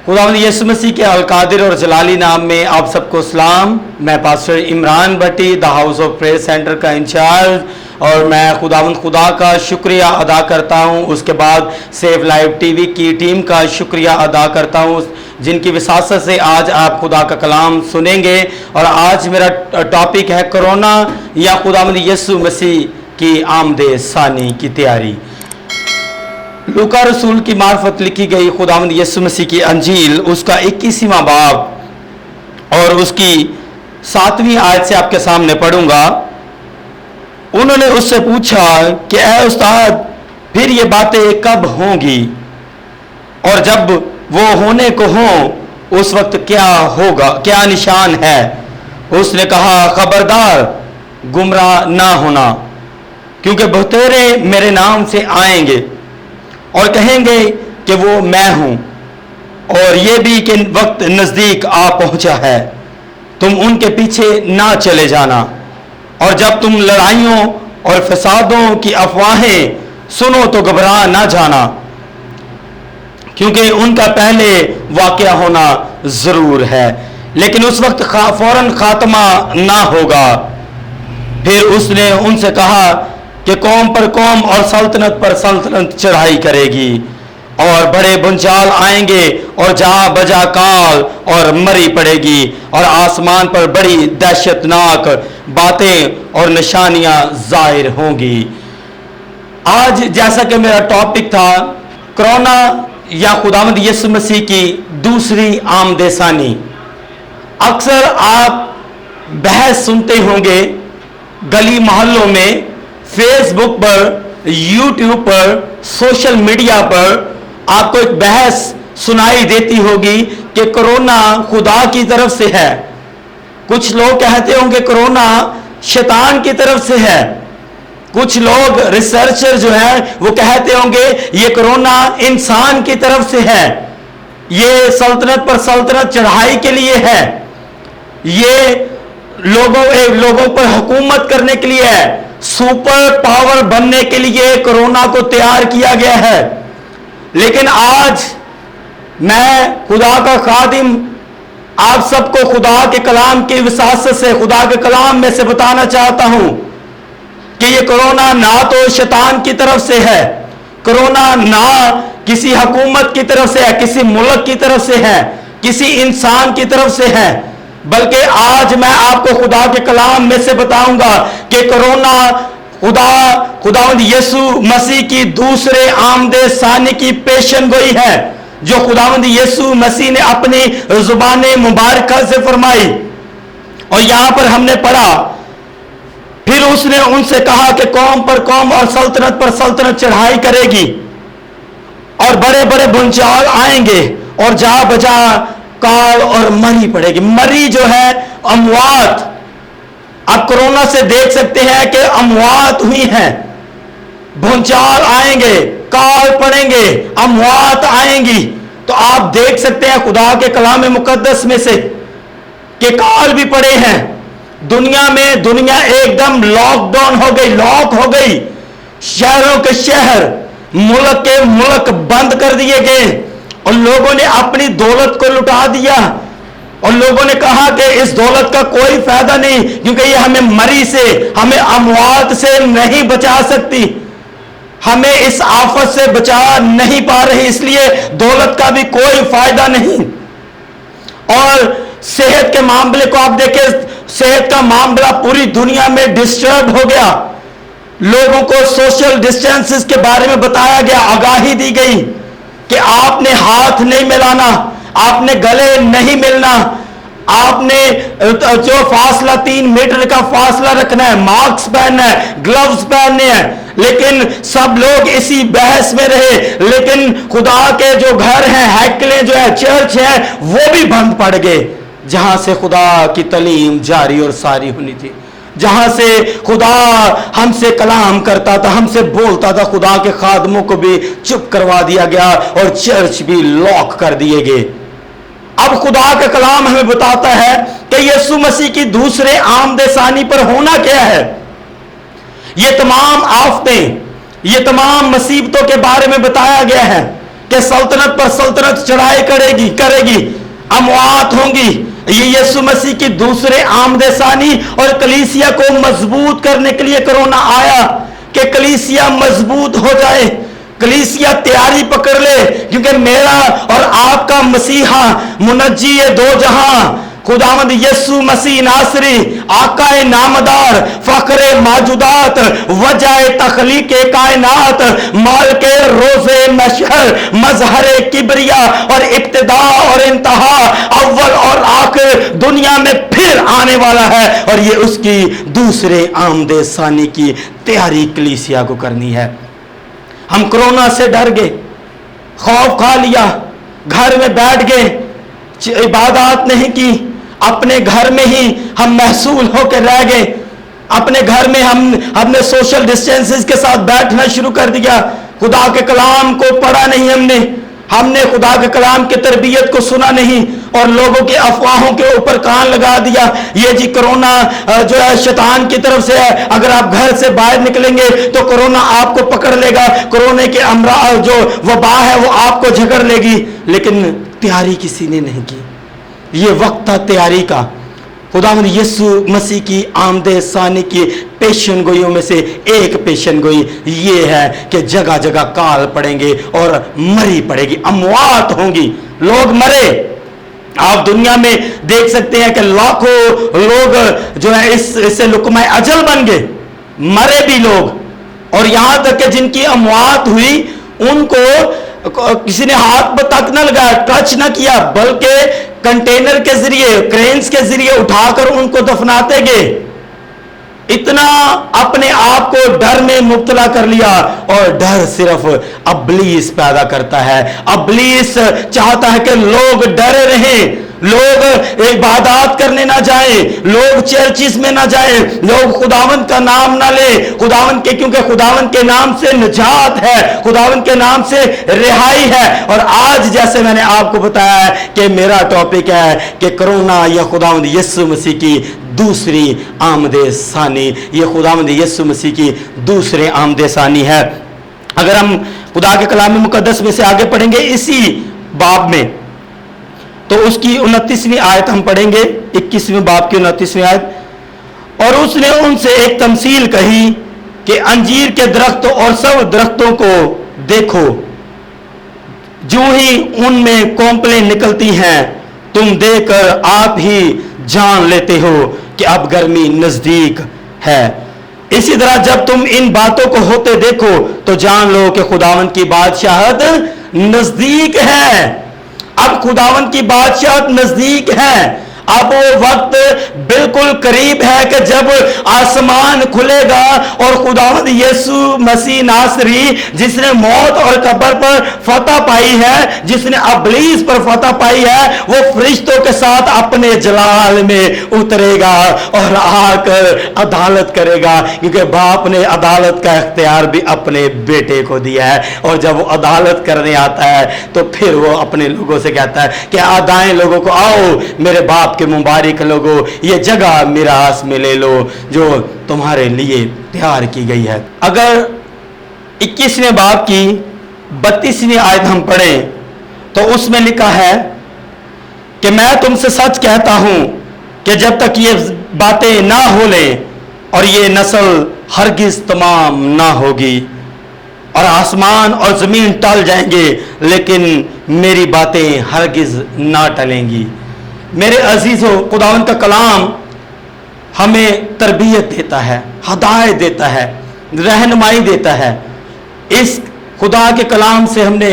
खुदावंद यीशु मसीह के अलकादिर और जलाली नाम में आप सबको सलाम। मैं pastor Imran Bhatti the house of prayer centre का इंचार्ज, और मैं खुदावंद खुदा का शुक्रिया अदा करता हूं। उसके बाद सेव लाइव टीवी की टीम का शुक्रिया अदा करता हूं, जिनकी विसासत से आज आप खुदा का कलाम सुनेंगे। और आज मेरा टॉपिक है कोरोना या खुदावंद यीशु मसीह की आमदे सानी की तैयारी। लूका रसूल की मार्फत लिखी गई खुदावंद यीशु मसीह की अंजील, उसका 21वां बाब और उसकी 7वीं आयत से आपके सामने पढ़ूंगा। उन्होंने उससे पूछा कि ऐ उस्ताद, फिर ये बातें कब होंगी, और जब वो होने को हो उस वक्त क्या होगा, क्या निशान है? उसने कहा, खबरदार गुमराह ना होना, क्योंकि बहुतेरे मेरे नाम से आएंगे और कहेंगे कि वो मैं हूं, और ये भी कि वक्त नजदीक आ पहुंचा है, तुम उनके पीछे ना चले जाना। और जब तुम लड़ाइयों और फसादों की अफवाहें सुनो तो घबरा ना जाना, क्योंकि उनका पहले वाकया होना जरूर है, लेकिन उस वक्त फौरन खात्मा ना होगा। फिर उसने उनसे कहा कि कौम पर कौम और सल्तनत पर सल्तनत चढ़ाई करेगी, और बड़े भूचाल आएंगे और जा बजा काल और मरी पड़ेगी, और आसमान पर बड़ी दहशतनाक बातें और निशानियां जाहिर होंगी। आज जैसा कि मेरा टॉपिक था कोरोना या खुदावंद यीशु मसीह की दूसरी आमदेसानी। अक्सर आप बहस सुनते होंगे गली मोहल्लों में, फेसबुक पर, यूट्यूब पर, सोशल मीडिया पर आपको एक बहस सुनाई देती होगी कि कोरोना खुदा की तरफ से है। कुछ लोग कहते होंगे कोरोना शैतान की तरफ से है। कुछ लोग रिसर्चर जो है वो कहते होंगे ये कोरोना इंसान की तरफ से है, ये सल्तनत पर सल्तनत चढ़ाई के लिए है, ये लोगों पर हुकूमत करने के लिए है, सुपर पावर बनने के लिए कोरोना को तैयार किया गया है। लेकिन आज मैं खुदा का खादिम आप सबको खुदा के कलाम की विसासत से, खुदा के कलाम में से बताना चाहता हूं कि ये कोरोना ना तो शैतान की तरफ से है, कोरोना ना किसी हुकूमत की तरफ से है, किसी मुल्क की तरफ से है, किसी इंसान की तरफ से है, बल्कि आज मैं आपको खुदा के कलाम में से बताऊंगा कि कोरोना खुदावंद यीशु मसीह की दूसरे आमदे सानी की पेशन गोई है, जो खुदावंद यीशु मसीह ने अपनी जुबान मुबारक से फरमाई। और यहां पर हमने पढ़ा, फिर उसने उनसे कहा कि कौम पर कौम और सल्तनत पर सल्तनत चढ़ाई करेगी, और बड़े बड़े भूचाल आएंगे और जा बजा काल और मरी पड़ेगी। मरी जो है अमवात, आप कोरोना से देख सकते हैं कि अमवात हुई हैं। भूचाल आएंगे, काल पड़ेंगे, अमवात आएंगी, तो आप देख सकते हैं खुदा के कलाम मुकद्दस में से कि काल भी पड़े हैं। दुनिया एकदम लॉकडाउन हो गई, लॉक हो गई, शहरों के शहर, मुल्क के मुल्क बंद कर दिए गए, और लोगों ने अपनी दौलत को लुटा दिया, और लोगों ने कहा कि इस दौलत का कोई फायदा नहीं, क्योंकि ये हमें मरी से, हमें अमवात से नहीं बचा सकती, हमें इस आफत से बचा नहीं पा रही, इसलिए दौलत का भी कोई फायदा नहीं। और सेहत के मामले को आप देखें, सेहत का मामला पूरी दुनिया में डिस्टर्ब हो गया। लोगों को सोशल डिस्टेंसेस के बारे में बताया गया, आगाही दी गई कि आपने हाथ नहीं मिलाना, आपने गले नहीं मिलना, आपने जो फासला 3 मीटर का फासला रखना है, मास्क पहनना है, ग्लव्स पहनने हैं। लेकिन सब लोग इसी बहस में रहे। लेकिन खुदा के जो घर हैं, हैकलें जो है, चर्च है, वो भी बंद पड़ गए, जहां से खुदा की तालीम जारी और सारी होनी थी, जहां से खुदा हमसे कलाम करता था, हमसे बोलता था। खुदा के खादमों को भी चुप करवा दिया गया और चर्च भी लॉक कर दिए गए। अब खुदा का कलाम हमें बताता है कि यीशु मसीह की दूसरे आमदेसानी पर होना क्या है। ये तमाम आफतें, ये तमाम मुसीबतों के बारे में बताया गया है کہ सल्तनत पर सल्तनत चढ़ाई करेगी, अमवात होंगी। ये यीशु मसीह की दूसरे आमदसानी और कलीसिया को मजबूत करने के लिए कोरोना आया कि कलीसिया मजबूत हो जाए, कलीसिया तैयारी पकड़ ले, क्योंकि मेरा और आपका मसीहा मुनज्जी दो जहां खुदावंद यीशु मसीह नासरी, आकाए नामदार, फखरे मौजूदात, वजह तखलीक कायनात, मालिक रोज़े मशहर, मजहरे किबरिया और इब्तिदा और इंतहा, अव्वल और आखिर दुनिया में फिर आने वाला है, और ये उसकी दूसरे आमदे सानी की तैयारी कलीसिया को करनी है। हम कोरोना से डर गए, खौफ खा लिया, घर में बैठ गए, इबादत नहीं की, अपने घर में ही हम महसूल होकर रह गए, अपने घर में हमने सोशल डिस्टेंसेस के साथ बैठना शुरू कर दिया, खुदा के कलाम को पढ़ा नहीं, हमने खुदा के कलाम की तरबियत को सुना नहीं, और लोगों के अफवाहों के ऊपर कान लगा दिया। ये जी कोरोना जो है शैतान की तरफ से है, अगर आप घर से बाहर निकलेंगे तो कोरोना आपको पकड़ लेगा, कोरोना के अमराज जो वबा है वो आपको झगड़ लेगी। लेकिन तैयारी किसी ने नहीं की। ये वक्त था तैयारी का। खुदावंद यीशु मसीह की आमदे सानी की पेशन गोइयों में से एक पेशन गोई ये है कि जगह जगह काल पड़ेंगे और मरी पड़ेगी, अमवात होंगी, लोग मरे। आप दुनिया में देख सकते हैं कि लाखों लोग जो है इससे लुकमा अजल बन गए, मरे भी लोग, और यहां तक कि जिनकी अमवात हुई उनको किसी ने हाथ पर तक न लगाया, टच न किया, बल्कि कंटेनर के जरिए, क्रेन्स के जरिए उठाकर उनको दफनाते गए। इतना अपने आप को डर में मुब्तला कर लिया, और डर सिर्फ अब्लीस पैदा करता है। अब्लीस चाहता है कि लोग डरे रहें, लोग इबादत करने ना जाए, लोग चर्चिस में ना जाए, लोग खुदावंद का नाम ना ले, खुदावंद के, क्योंकि खुदावंद के नाम से निजात है, खुदावंद के नाम से रिहाई है। और आज जैसे मैंने आपको बताया है कि मेरा टॉपिक है कि कोरोना या खुदावंद यीशु मसीह की दूसरी आमदे सानी, ये खुदावंद यीशु मसीह की दूसरे आमदे सानी है। अगर हम खुदा के कलाम मुकद्दस में से आगे पढ़ेंगे इसी बाब में, तो उसकी 29वीं आयत हम पढ़ेंगे, 21वें बाब की 29वीं आयत। और उसने उनसे एक तमसील कही कि अंजीर के दरख्त और सब दरख्तों को देखो, जो ही उनमें कोंपलें निकलती हैं, तुम देखकर आप ही जान लेते हो कि अब गर्मी नजदीक है। इसी तरह जब तुम इन बातों को होते देखो तो जान लो कि खुदावंद की बादशाहत नजदीक है। अब खुदावंद की बादशाहत नजदीक है। अब वो वक्त बिल्कुल करीब है कि जब आसमान खुलेगा और खुदावंद यीशु मसीह नासरी, जिसने मौत और कब्र पर फतह पाई है, जिसने अबलीस पर फतह पाई है, वो फरिश्तों के साथ अपने जलाल में उतरेगा और आकर अदालत करेगा, क्योंकि बाप ने अदालत का इख्तियार भी अपने बेटे को दिया है। और जब वो अदालत करने आता है तो फिर वो अपने लोगों से कहता है कि आदाएं लोगों को, आओ मेरे बाप के मुबारक लोगों, ये जगह मिरास में ले लो जो तुम्हारे लिए तैयार की गई है। अगर 21वें बाब की 32वीं आयत हम पढ़ें तो उसमें लिखा है कि मैं तुमसे सच कहता हूं कि जब तक ये बातें ना हो लें और ये नस्ल हरगिज तमाम ना होगी, और आसमान और जमीन टल जाएंगे लेकिन मेरी बातें हरगिज ना टलेंगी। मेरे अजीजों, खुदावंद का कलाम हमें तरबियत देता है, हदायत देता है, रहनुमाई देता है। इस खुदा के कलाम से हमने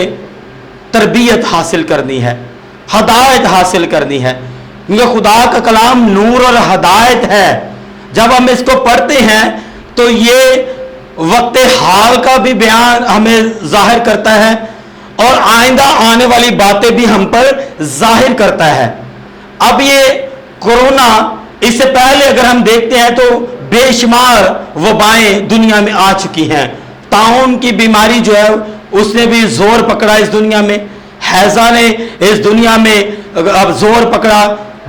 तरबियत हासिल करनी है, हदायत हासिल करनी है, क्योंकि खुदा का कलाम नूर और हदायत है। जब हम इसको पढ़ते हैं तो ये वक्त हाल का भी बयान हमें जाहिर करता है और आइंदा आने वाली बातें भी हम पर जाहिर करता है। अब ये कोरोना, इससे पहले अगर हम देखते हैं तो बेशुमार वबाएं दुनिया में आ चुकी हैं। ताउन की बीमारी जो है उसने भी जोर पकड़ा इस दुनिया में, हैजा ने इस दुनिया में अब जोर पकड़ा,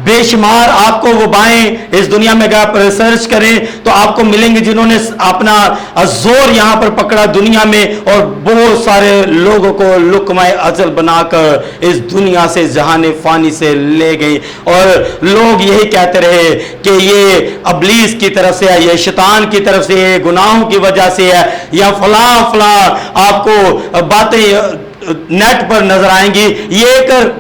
बेशुमार आपको वो बाएं इस दुनिया में अगर आप रिसर्च करें तो आपको मिलेंगे जिन्होंने अपना जोर यहां पर पकड़ा दुनिया में और बहुत सारे लोगों को लुकमाए अजल बनाकर इस दुनिया से जहाने फानी से ले गए। और लोग यही कहते रहे कि ये अबलीस की तरफ से है, ये शैतान की तरफ से है, गुनाहों की वजह से है, या फला फला आपको बातें नेट पर नजर आएंगी। ये एक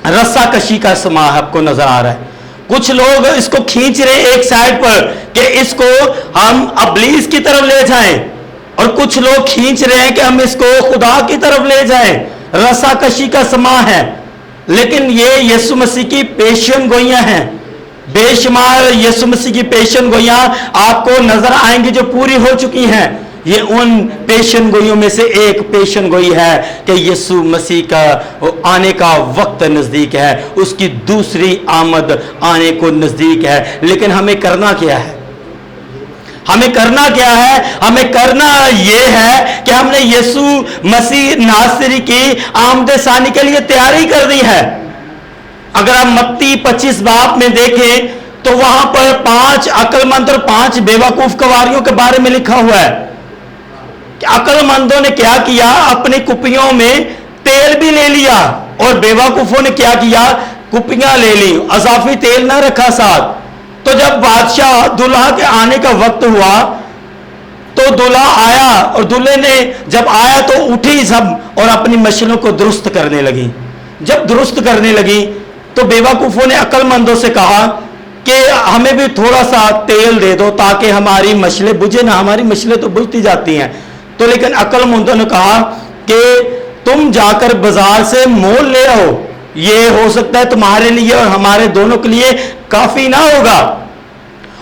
रस्सा कशी का समा आपको नजर आ रहा है। कुछ लोग इसको खींच रहे एक साइड पर कि इसको हम अबलीस की तरफ ले जाएं, और कुछ लोग खींच रहे हैं कि हम इसको खुदा की तरफ ले जाएं। रस्सा कशी का समा है, लेकिन ये यीशु मसीह की पेशन गोइयां हैं। बेशुमार यीशु मसीह की पेशन गोइयां आपको नजर आएंगी जो पूरी हो चुकी हैं। ये उन पेशन गोइयों में से एक पेशन गोई है कि यीशु मसीह का आने का वक्त नजदीक है, उसकी दूसरी आमद आने को नजदीक है। लेकिन हमें करना क्या है? हमें करना क्या है? हमें करना यह है कि हमने यीशु मसीह नासरी की आमद सानी के लिए तैयारी कर दी है। अगर हम मत्ती 25 बाब में देखें तो वहां पर 5 अक्लमंद और 5 बेवकूफ कवारियों के बारे में लिखा हुआ है। अक्लमंदों ने क्या किया? अपनी कुपियों में तेल भी ले लिया, और बेवकूफों ने क्या किया? कुपियां ले ली, अजाफी तेल ना रखा साथ। तो जब बादशाह दुल्हा के आने का वक्त हुआ तो दुल्हा आया, और दूल्हे ने जब आया तो उठी सब और अपनी मछलियों को दुरुस्त करने लगी। जब दुरुस्त करने लगी तो बेवकूफों ने अक्लमंदों से कहा कि हमें भी थोड़ा सा तेल दे दो ताकि हमारी मछली बुझे ना। हमारी मछली तो बुझती जाती हैं। तो लेकिन अक्लमंदों ने कहा कि तुम जाकर बाजार से मोल ले आओ, ये हो सकता है तुम्हारे लिए और हमारे दोनों के लिए काफी ना होगा।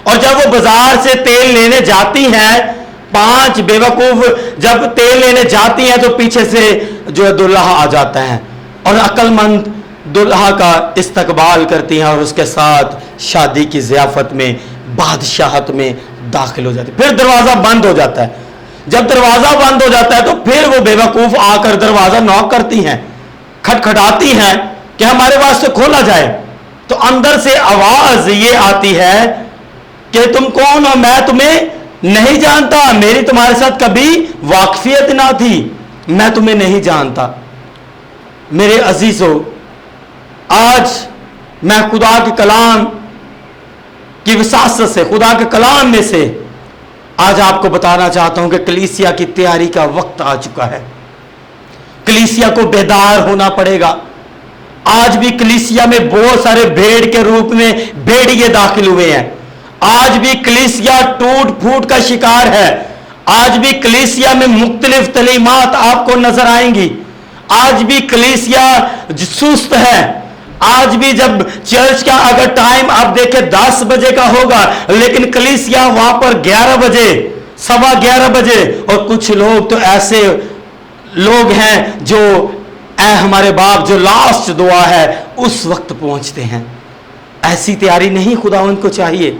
और जब वो बाजार से तेल लेने जाती हैं, 5 बेवकूफ जब तेल लेने जाती हैं तो पीछे से जो दुल्हा आ जाता है, और अक्लमंद दुल्हा का इस्तकबाल करती हैं और उसके साथ शादी की ज़ियाफत में, बादशाहत में दाखिल हो जाती है। फिर दरवाजा बंद हो जाता है। जब दरवाजा बंद हो जाता है तो फिर वो बेवकूफ आकर दरवाजा नॉक करती हैं, खटखटाती हैं कि हमारे वास्ते खोला जाए। तो अंदर से आवाज ये आती है कि तुम कौन हो? मैं तुम्हें नहीं जानता, मेरी तुम्हारे साथ कभी वाकफियत ना थी, मैं तुम्हें नहीं जानता। मेरे अजीजों, आज मैं खुदा के कलाम की विसासत से, खुदा के कलाम में से आज आपको बताना चाहता हूं कि कलीसिया की तैयारी का वक्त आ चुका है। कलीसिया को बेदार होना पड़ेगा। आज भी कलीसिया में बहुत सारे भेड़ के रूप में भेड़िए दाखिल हुए हैं। आज भी कलीसिया टूट फूट का शिकार है। आज भी कलीसिया में मुख्तलिफ तलीमात आपको नजर आएंगी। आज भी कलीसिया सुस्त है। आज भी जब चर्च का अगर टाइम आप देखें 10 बजे का होगा, लेकिन कलीसिया वहां पर 11 बजे, 11:15 बजे, और कुछ लोग तो ऐसे लोग हैं जो ऐ हमारे बाप, जो लास्ट दुआ है उस वक्त पहुंचते हैं। ऐसी तैयारी नहीं खुदावंद को चाहिए।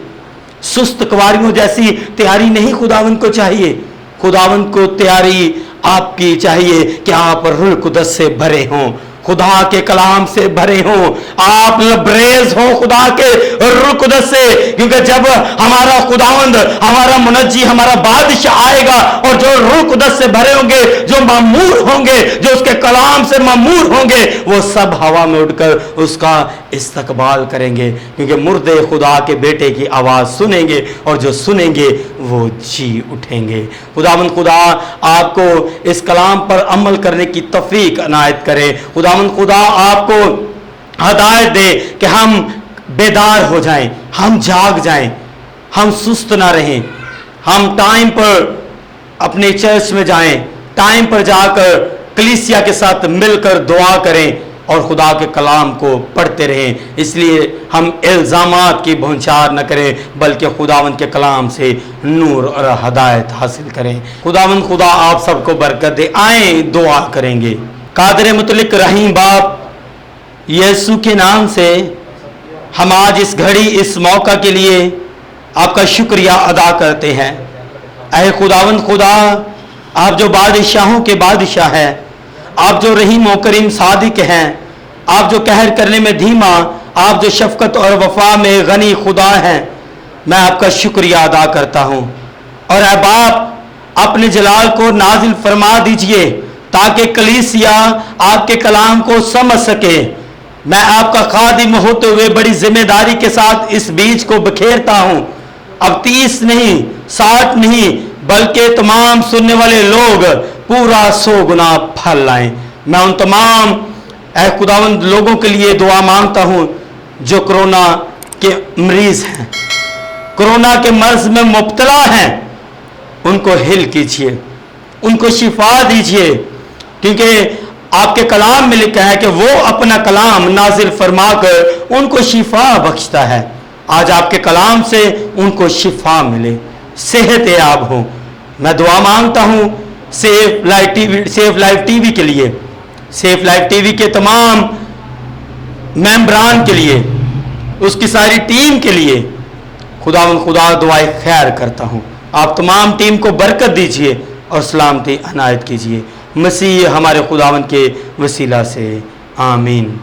सुस्त कवारियों जैसी तैयारी नहीं खुदावंद को चाहिए। खुदावंद को तैयारी आपकी चाहिए कि आप रूह कुदस से भरे हों, खुदा के कलाम से भरे हों, आप लबरेज हो खुदा के रूह कुदस से। क्योंकि जब हमारा खुदावंद, हमारा मुनज्जी, हमारा बादशाह आएगा और जो रूह कुदस से भरे होंगे, जो मामूर होंगे, जो उसके कलाम से मामूर होंगे, वो सब हवा में उड़कर उसका इस्तकबाल करेंगे। क्योंकि मुर्दे खुदा के बेटे की आवाज सुनेंगे और जो सुनेंगे वो जी उठेंगे। खुदावंद खुदा आपको इस कलाम पर अमल करने की तौफीक अनायत करे। खुदावंद खुदा आपको हदायत दे कि हम बेदार हो जाएं, हम जाग जाएं, हम सुस्त ना रहें, हम टाइम पर अपने चर्च में जाएं, टाइम पर जाकर कलीसिया के साथ मिलकर दुआ करें और खुदा के कलाम को पढ़ते रहें। इसलिए हम इल्ज़ामात की भौंचार न करें, बल्कि खुदावंद के कलाम से नूर और हदायत हासिल करें। खुदावंद खुदा आप सबको बरकत दे। आए दुआ करेंगे। कादर मुतलिक रहीम बाप, यीशु के नाम से हम आज इस घड़ी, इस मौका के लिए आपका शुक्रिया अदा करते हैं। ऐ खुदावंद खुदा, आप जो बादशाहों के बादशाह हैं, आप जो रहीम व करीम सादिक हैं, आप जो कहर करने में धीमा, आप जो शफकत और वफा में गनी खुदा हैं, मैं आपका शुक्रिया अदा करता हूँ। और ऐ बाप अपने जलाल को नाजिल फरमा दीजिए ताकि कलीसिया आपके कलाम को समझ सके। मैं आपका खादिम होते हुए बड़ी जिम्मेदारी के साथ इस बीज को बखेरता हूँ। अब 30 नहीं, 60 नहीं, बल्कि तमाम सुनने वाले लोग पूरा 100 गुना फल लाएं। मैं उन तमाम ऐ खुदावंद लोगों के लिए दुआ मांगता हूँ जो कोरोना के मरीज हैं, कोरोना के मर्ज में मुब्तला हैं, उनको हिल कीजिए, उनको शिफा दीजिए, क्योंकि आपके कलाम में लिखा है कि वो अपना कलाम नाजिल फरमाकर उनको शिफा बख्शता है। आज आपके कलाम से उनको शिफा मिले, सेहत याब हो। मैं दुआ मांगता हूँ सेफ लाइफ टीवी के लिए, सेफ लाइफ टीवी के तमाम मेंबरान के लिए, उसकी सारी टीम के लिए खुदा दुआए खैर करता हूँ। आप तमाम टीम को बरकत दीजिए और सलामती अनायत कीजिए, मसीह हमारे खुदावंद के वसीला से, आमीन।